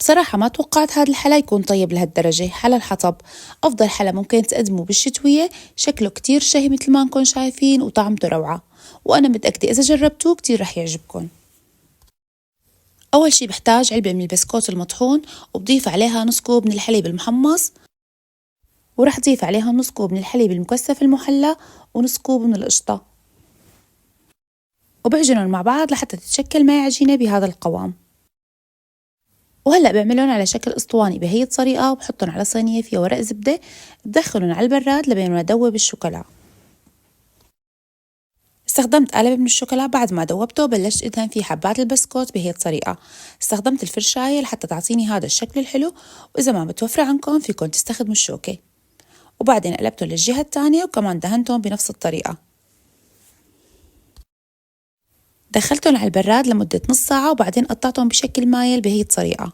صراحة ما توقعت هذا الحلا يكون طيب لهالدرجة. حلا الحطب أفضل حلا ممكن تقدمه بالشتوية، شكله كتير شهي مثل ما نكون شايفين وطعمته روعة، وأنا متأكدة إذا جربتوه كتير رح يعجبكم. أول شي بحتاج علبة من البسكوت المطحون، وبضيف عليها نص كوب من الحليب المحمص، ورح أضيف عليها نص كوب من الحليب المكثف المحلى ونص كوب من القشطة، وبعجنهم مع بعض لحتى تتشكل معي عجينة بهذا القوام. وهلأ بعملهم على شكل اسطواني بهي الطريقة، وبحطهم على صينية فيها ورق زبدة، بدخلهم على البراد لبين ما أدوب الشوكولا. استخدمت قالب من الشوكولا بعد ما دوبته، بلشت أدهن فيه حبات البسكوت بهي الطريقة. استخدمت الفرشاية لحتى تعطيني هذا الشكل الحلو، وإذا ما متوفرة عندكم فيكم تستخدموا الشوكة. وبعدين قلبتهم للجهة الثانية وكمان دهنتهم بنفس الطريقة. دخلتهم على البراد لمدة نص ساعة، وبعدين قطعتهم بشكل مايل بهي الطريقة.